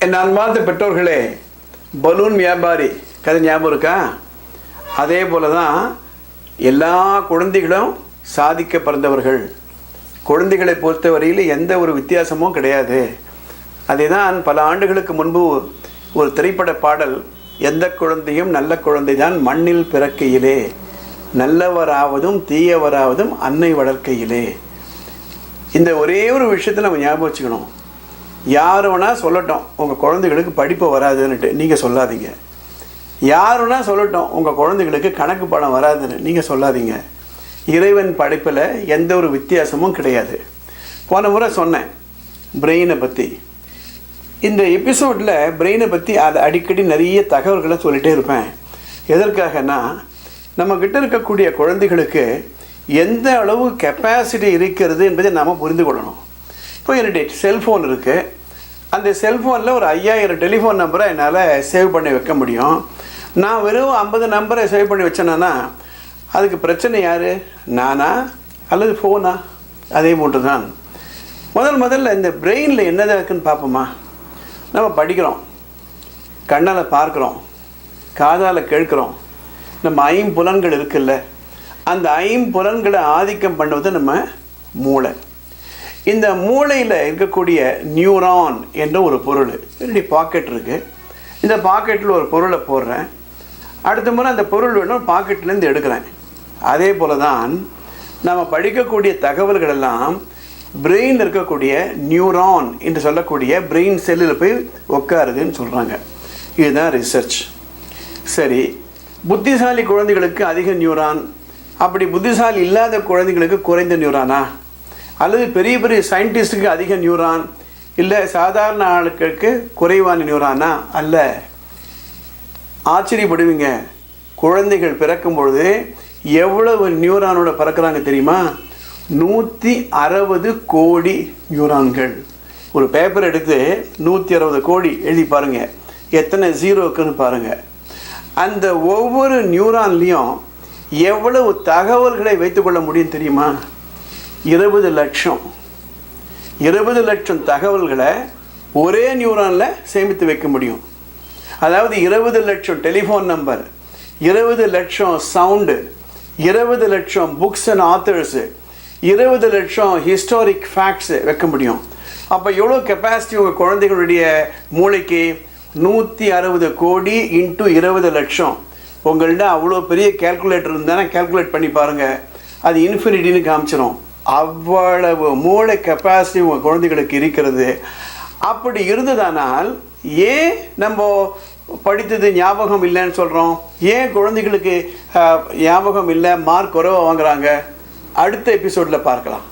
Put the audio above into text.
என் அன்பார்ந்த பெற்றோர்களே, பலூன் வியாபாரி கதை ஞாபகம் இருக்கா? அதே போல தான் எல்லா குழந்தைகளும் சாதிக்க பிறந்தவர்கள். குழந்தைகளை பொறுத்தவரையில் எந்த ஒரு வித்தியாசமும் கிடையாது. அதே தான் பல ஆண்டுகளுக்கு முன்பு ஒரு திரைப்பட பாடல், எந்த குழந்தையும் நல்ல குழந்தை தான் மண்ணில் பிறக்கையிலே, நல்லவராவதும் தீயவராவதும் அன்னை வளர்க்கையிலே. இந்த ஒரே ஒரு விஷயத்தை நம்ம ஞாபகம் வச்சுக்கணும். யார் வேணால் சொல்லட்டும் உங்கள் குழந்தைகளுக்கு படிப்பு வராதுன்னுட்டு, நீங்கள் சொல்லாதீங்க. யார் வேணால் சொல்லட்டும் உங்கள் குழந்தைகளுக்கு கணக்கு பாடம் வராதுன்னு, நீங்கள் சொல்லாதீங்க. இறைவன் படைப்பில் எந்த ஒரு வித்தியாசமும் கிடையாது. போன முறை சொன்னேன் பிரெயினை பற்றி. இந்த எபிசோடில் பிரெயினை பற்றி அதை அடிக்கடி நிறைய தகவல்களை சொல்லிகிட்டே இருப்பேன். எதற்காகனா, நம்மக்கிட்ட இருக்கக்கூடிய குழந்தைகளுக்கு எந்த அளவு கெப்பாசிட்டி இருக்கிறது என்பதை நாம் புரிந்து கொள்ளணும். இப்போ என்னுடைய செல்ஃபோன் இருக்குது. அந்த செல்ஃபோனில் ஒரு 5000 டெலிஃபோன் நம்பரை என்னால் சேவ் பண்ணி வைக்க முடியும். நான் வெறும் 50 நம்பரை சேவ் பண்ணி வச்சேன்னா அதுக்கு பிரச்சனை யார்? நானா அல்லது ஃபோனா? அதே போன்று தான் முதல்ல இந்த பிரெயினில் என்னதான் இருக்குன்னு பார்ப்போமா. நம்ம படிக்கிறோம், கண்ணால் பார்க்குறோம், காதால் கேட்குறோம். நம்ம ஐம்புலன்கள் இருக்குல்ல, அந்த ஐம்புலன்களை ஆதிக்கம் பண்ணுவது நம்ம மூளை. இந்த மூளையில் இருக்கக்கூடிய நியூரான் என்ற ஒரு பொருள் என்னுடைய பாக்கெட் இருக்குது. இந்த பாக்கெட்டில் ஒரு பொருளை போடுறேன், அடுத்த முறை அந்த பொருள் வேணும் பாக்கெட்லேருந்து எடுக்கிறேன். அதே போல தான் நம்ம படிக்கக்கூடிய தகவல்கள் எல்லாம் பிரெயினில் இருக்கக்கூடிய நியூரான் என்று சொல்லக்கூடிய பிரெயின் செல்லில் போய் உட்காருதுன்னு சொல்கிறாங்க. இதுதான் ரிசர்ச். சரி, புத்திசாலி குழந்தைகளுக்கு அதிக நியூரான், அப்படி புத்திசாலி இல்லாத குழந்தைகளுக்கு குறைந்த நியூரானா? அல்லது பெரிய பெரிய சயின்டிஸ்டுக்கு அதிக நியூரான், இல்லை சாதாரண ஆட்களுக்கு குறைவான நியூரானா? அல்ல. ஆச்சரியப்படுவீங்க, குழந்தைகள் பிறக்கும் பொழுது எவ்வளவு நியூரானோட பிறக்கிறாங்க தெரியுமா? 160 கோடி நியூரான்கள். ஒரு பேப்பர் எடுத்து 160 கோடி எழுதி பாருங்கள், எத்தனை ஜீரோ இருக்குன்னு பாருங்கள். அந்த ஒவ்வொரு நியூரான்லேயும் எவ்வளவு தகவல்களை வைத்துக்கொள்ள முடியும் தெரியுமா? 20 லட்சம் தகவல்களை ஒரே நியூரானில் சேமித்து வைக்க முடியும். அதாவது 20 லட்சம் டெலிஃபோன் நம்பர், 20 லட்சம் சவுண்டு, 20 லட்சம் புக்ஸ் அண்ட் ஆத்தர்ஸு, 20 லட்சம் ஹிஸ்டாரிக் ஃபேக்ட்ஸு வைக்க முடியும். அப்போ எவ்வளோ கெப்பாசிட்டி உங்கள் குழந்தைகளுடைய மூளைக்கு? 160 கோடி இன்ட்டு 20 லட்சம். உங்கள்கிட்ட அவ்வளோ பெரிய கேல்குலேட்டர் இருந்தானே கால்குலேட் பண்ணி பாருங்கள், அது இன்ஃபினிட்டின்னு காமிச்சிடும். அவ்வளவு மூளை கெப்பாசிட்டி உங்கள் குழந்தைகளுக்கு இருக்கிறது. அப்படி இருந்ததானால் ஏன் நம்ம படித்தது ஞாபகம் இல்லைன்னு சொல்கிறோம்? ஏன் குழந்தைகளுக்கு ஞாபகம் இல்லை, மார்க் குறைவாக வாங்குறாங்க? அடுத்த எபிசோடில் பார்க்கலாம்.